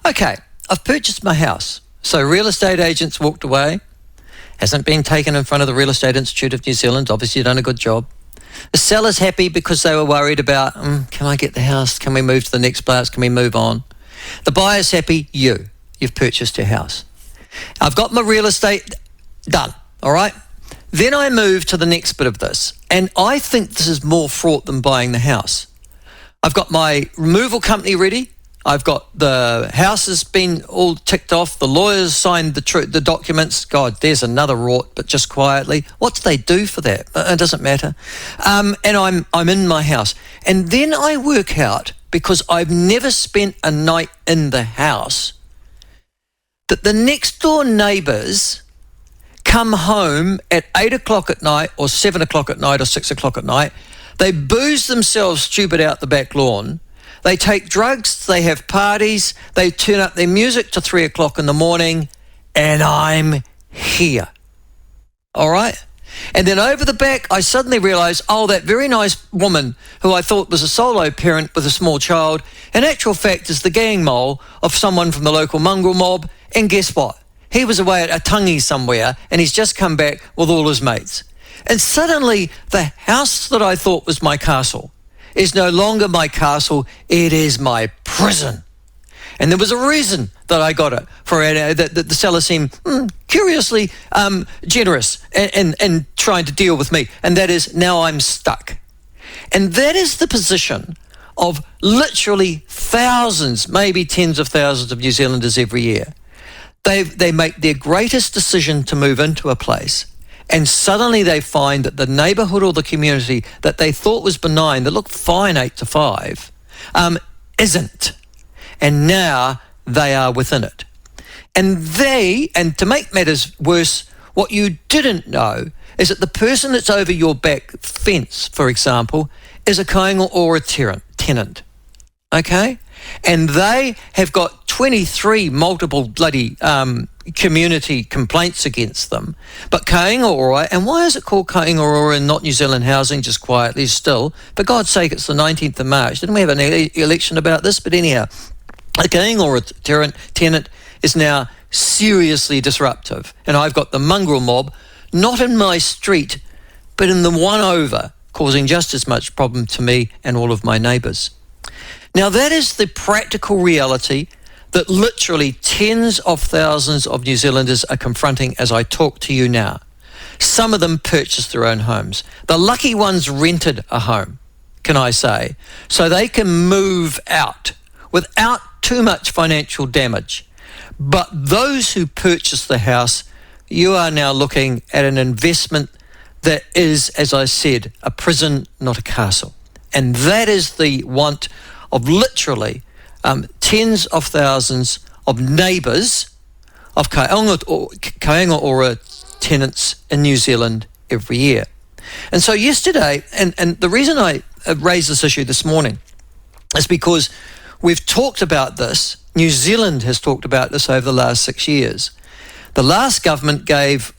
Okay, I've purchased my house. So real estate agents walked away. Hasn't been taken in front of the Real Estate Institute of New Zealand. Obviously done a good job. The seller's happy because they were worried about, can I get the house? Can we move to the next place? Can we move on? The buyer's happy. You've purchased your house. I've got my real estate done, all right? Then I move to the next bit of this. And I think this is more fraught than buying the house. I've got my removal company ready. I've got the house has been all ticked off. The lawyers signed the documents. God, there's another rort, but just quietly. What do they do for that? It doesn't matter. And I'm in my house. And then I work out, because I've never spent a night in the house, that the next door neighbours come home at 8 o'clock at night or 7 o'clock at night or 6 o'clock at night. They booze themselves stupid out the back lawn. They take drugs, they have parties, they turn up their music to 3 o'clock in the morning, and I'm here. All right? And then over the back, I suddenly realise, that very nice woman who I thought was a solo parent with a small child, in actual fact is the gang mole of someone from the local mongrel mob. And guess what? He was away at a tangi somewhere, and he's just come back with all his mates. And suddenly, the house that I thought was my castle is no longer my castle, it is my prison. And there was a reason that I got it, for it, that the seller seemed curiously generous in trying to deal with me, and that is now I'm stuck. And that is the position of literally thousands, maybe tens of thousands of New Zealanders every year. They make their greatest decision to move into a place, and suddenly they find that the neighbourhood or the community that they thought was benign, that looked fine 8 to 5, isn't. And now they are within it. And to make matters worse, what you didn't know is that the person that's over your back fence, for example, is a kainga or a tenant. Okay? And they have got 23 multiple bloody community complaints against them. But kainga ora, and why is it called kainga ora and not New Zealand Housing, just quietly still? For God's sake, it's the 19th of March. Didn't we have an election about this? But anyhow, a kainga ora tenant is now seriously disruptive. And I've got the mongrel mob, not in my street, but in the one over, causing just as much problem to me and all of my neighbours. Now, that is the practical reality that literally tens of thousands of New Zealanders are confronting as I talk to you now. Some of them purchased their own homes. The lucky ones rented a home, can I say, so they can move out without too much financial damage. But those who purchased the house, you are now looking at an investment that is, as I said, a prison, not a castle. And that is the want of literally tens of thousands of neighbours of kainga ora tenants in New Zealand every year. And so yesterday, and the reason I raised this issue this morning is because we've talked about this. New Zealand has talked about this over the last 6 years. The last government gave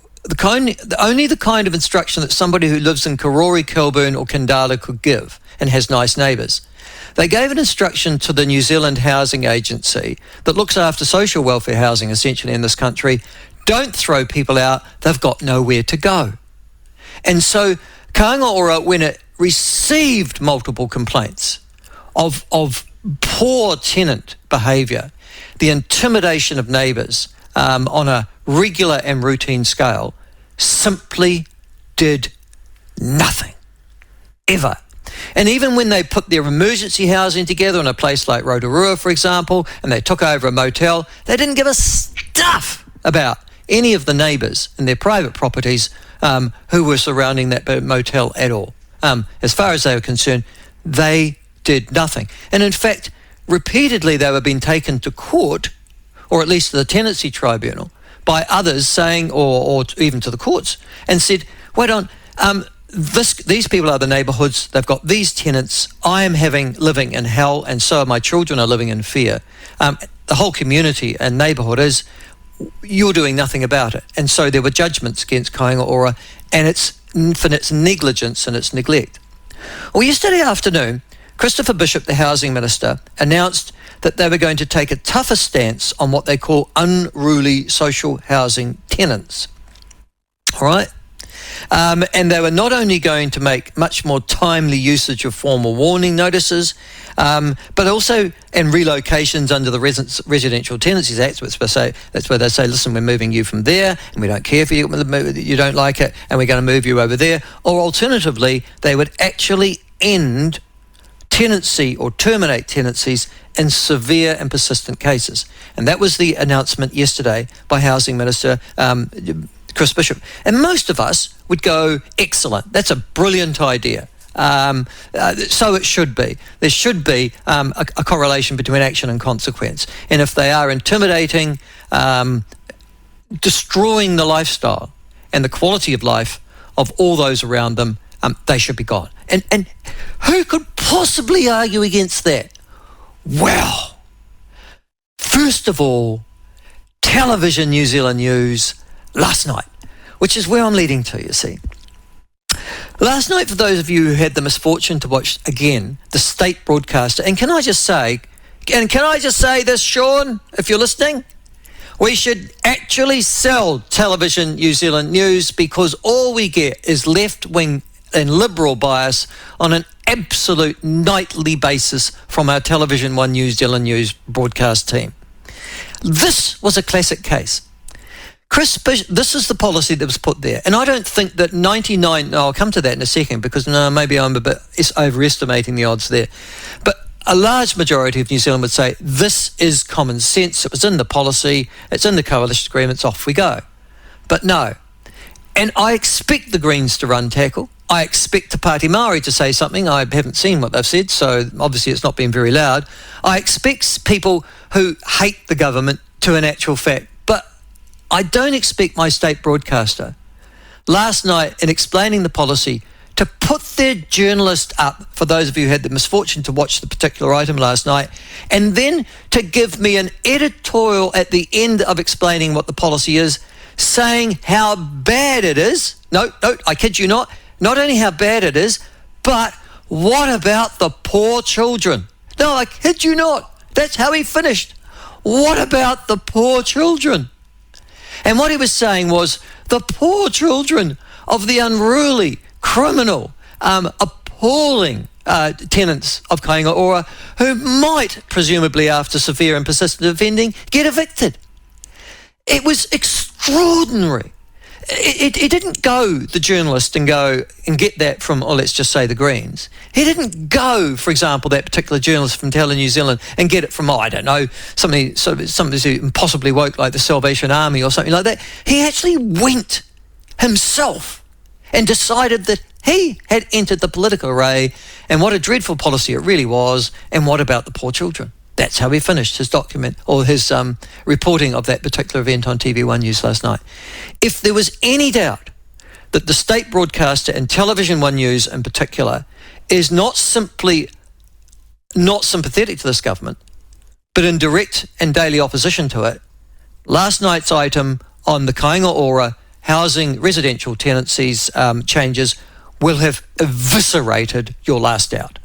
only the kind of instruction that somebody who lives in Karori, Kilburn or Kandala could give and has nice neighbours. They gave an instruction to the New Zealand Housing Agency that looks after social welfare housing essentially in this country, don't throw people out, they've got nowhere to go. And so kainga ora, when it received multiple complaints of poor tenant behaviour, the intimidation of neighbours on a regular and routine scale, simply did nothing, ever. And even when they put their emergency housing together in a place like Rotorua, for example, and they took over a motel, they didn't give a stuff about any of the neighbours in their private properties who were surrounding that motel at all. As far as they were concerned, they did nothing. And in fact, repeatedly they were being taken to court, or at least to the tenancy tribunal, by others saying, or even to the courts, and said, wait on, these people are the neighbourhoods, they've got these tenants, I am living in hell, and so my children are living in fear. The whole community and neighbourhood is, you're doing nothing about it. And so there were judgments against kainga ora and for its negligence and its neglect. Well, yesterday afternoon, Christopher Bishop, the Housing Minister, announced that they were going to take a tougher stance on what they call unruly social housing tenants. All right? And they were not only going to make much more timely usage of formal warning notices, but also in relocations under the Residential Tenancies Act, that's where they say, listen, we're moving you from there, and we don't care if you don't like it, and we're going to move you over there. Or alternatively, they would actually end tenancy or terminate tenancies in severe and persistent cases. And that was the announcement yesterday by Housing Minister Chris Bishop. And most of us would go, excellent, that's a brilliant idea. So it should be. There should be a correlation between action and consequence. And if they are intimidating, destroying the lifestyle and the quality of life of all those around them, they should be gone. And who could possibly argue against that? Well, first of all, Television New Zealand News last night, which is where I'm leading to, you see. Last night, for those of you who had the misfortune to watch, again, the state broadcaster, and can I just say this, Sean, if you're listening? We should actually sell Television New Zealand News, because all we get is left-wing and liberal bias on an absolute nightly basis from our Television One New Zealand News broadcast team. This was a classic case. This is the policy that was put there. And I don't think that I'll come to that in a second, because maybe I'm a bit overestimating the odds there. But a large majority of New Zealand would say this is common sense. It was in the policy. It's in the coalition agreements. Off we go. But no. And I expect the Greens to run tackle. I expect Te Pāti Māori to say something. I haven't seen what they've said, so obviously it's not been very loud. I expect people who hate the government to, in actual fact, but I don't expect my state broadcaster last night, in explaining the policy, to put their journalist up, for those of you who had the misfortune to watch the particular item last night, and then to give me an editorial at the end of explaining what the policy is, saying how bad it is. No, I kid you not. Not only how bad it is, but what about the poor children? No, I kid you not. That's how he finished. What about the poor children? And what he was saying was the poor children of the unruly, criminal, appalling tenants of Kāinga Ora, who might, presumably after severe and persistent offending, get evicted. It was extraordinary. He didn't go, the journalist, and go and get that from, let's just say, the Greens. He didn't go, for example, that particular journalist from Tele New Zealand, and get it from, I don't know, somebody impossibly woke like the Salvation Army or something like that. He actually went himself and decided that he had entered the political array, and what a dreadful policy it really was, and what about the poor children? That's how he finished his document, or his reporting of that particular event on TV1 News last night. If there was any doubt that the state broadcaster and Television One News in particular is not simply not sympathetic to this government, but in direct and daily opposition to it, last night's item on the Kāinga Ora housing residential tenancies changes will have eviscerated your last doubt.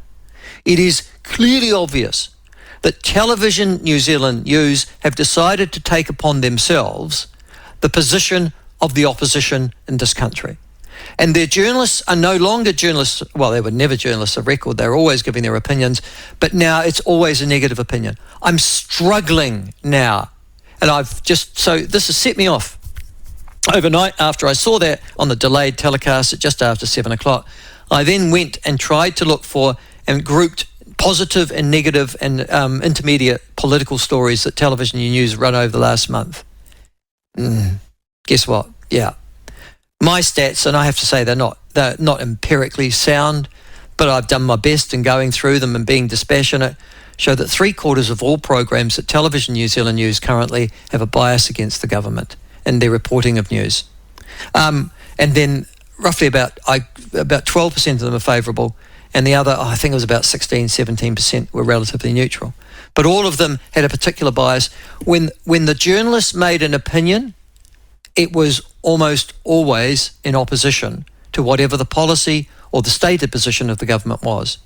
It is clearly obvious that Television New Zealand News have decided to take upon themselves the position of the opposition in this country. And their journalists are no longer journalists. Well, they were never journalists of record. They were always giving their opinions. But now it's always a negative opinion. I'm struggling now. And so this has set me off. Overnight, after I saw that on the delayed telecast at just after 7 o'clock, I then went and tried to look for and grouped positive and negative and intermediate political stories that Television News run over the last month. Guess what? Yeah. My stats, and I have to say they're not empirically sound, but I've done my best in going through them and being dispassionate, show that 3/4 of all programs at Television New Zealand News currently have a bias against the government in their reporting of news. And then roughly about 12% of them are favourable, and the other, I think it was about 16-17% were relatively neutral. But all of them had a particular bias. When the journalist made an opinion, it was almost always in opposition to whatever the policy or the stated position of the government was.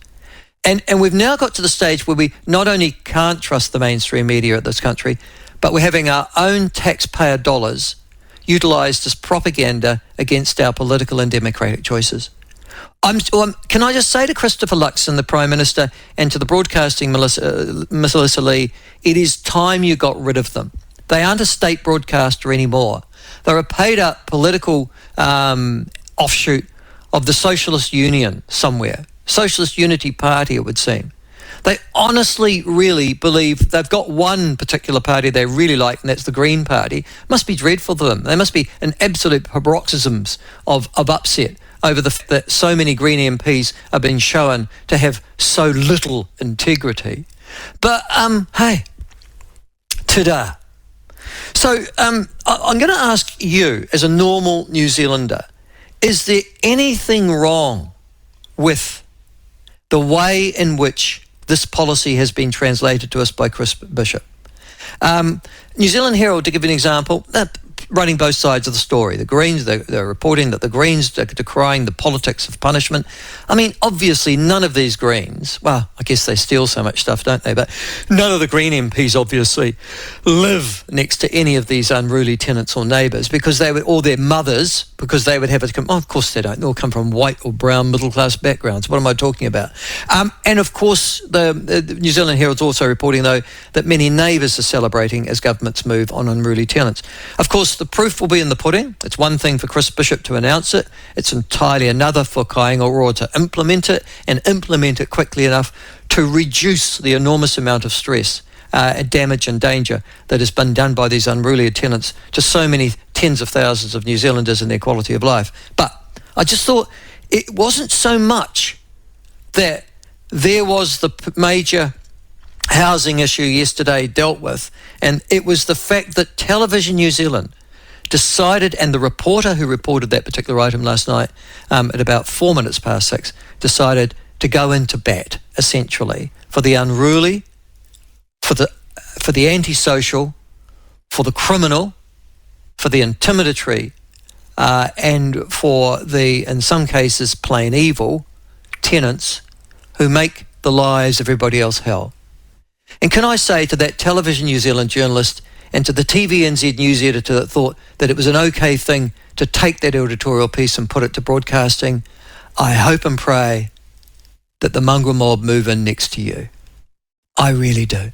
And we've now got to the stage where we not only can't trust the mainstream media of this country, but we're having our own taxpayer dollars utilised as propaganda against our political and democratic choices. Can I just say to Christopher Luxon, the Prime Minister, and to the broadcasting Melissa Lee, it is time you got rid of them. They aren't a state broadcaster anymore. They're a paid-up political offshoot of the Socialist Union somewhere. Socialist Unity Party, it would seem. They honestly, really believe they've got one particular party they really like, and that's the Green Party. It must be dreadful for them. They must be in absolute paroxysms of upset over the fact that so many Green MPs are being shown to have so little integrity. But, hey, ta-da. So I'm going to ask you, as a normal New Zealander, is there anything wrong with the way in which this policy has been translated to us by Chris Bishop? New Zealand Herald, to give an example, they're running both sides of the story. The Greens, they're reporting that the Greens are decrying the politics of punishment. I mean, obviously, none of these Greens, well, I guess they steal so much stuff, don't they? But none of the Green MPs, obviously, live next to any of these unruly tenants or neighbours, because they would, or their mothers, because they would have it come, oh, of course they don't. They all come from white or brown middle-class backgrounds. What am I talking about? And, of course, the New Zealand Herald's also reporting, though, that many neighbours are celebrating as governments move on unruly tenants. Of course, the proof will be in the pudding. It's one thing for Chris Bishop to announce it. It's entirely another for Kaingaroa to implement it, and implement it quickly enough to reduce the enormous amount of stress, damage and danger that has been done by these unruly tenants to so many tens of thousands of New Zealanders and their quality of life. But I just thought it wasn't so much that there was the major housing issue yesterday dealt with, and it was the fact that Television New Zealand decided, and the reporter who reported that particular item last night at about 6:04, decided to go into bat, essentially, for the unruly, for the antisocial, for the criminal, for the intimidatory, and for the, in some cases, plain evil tenants who make the lives of everybody else hell. And can I say to that Television New Zealand journalist and to the TVNZ news editor that thought that it was an okay thing to take that editorial piece and put it to broadcasting, I hope and pray that the mongrel mob move in next to you. I really do.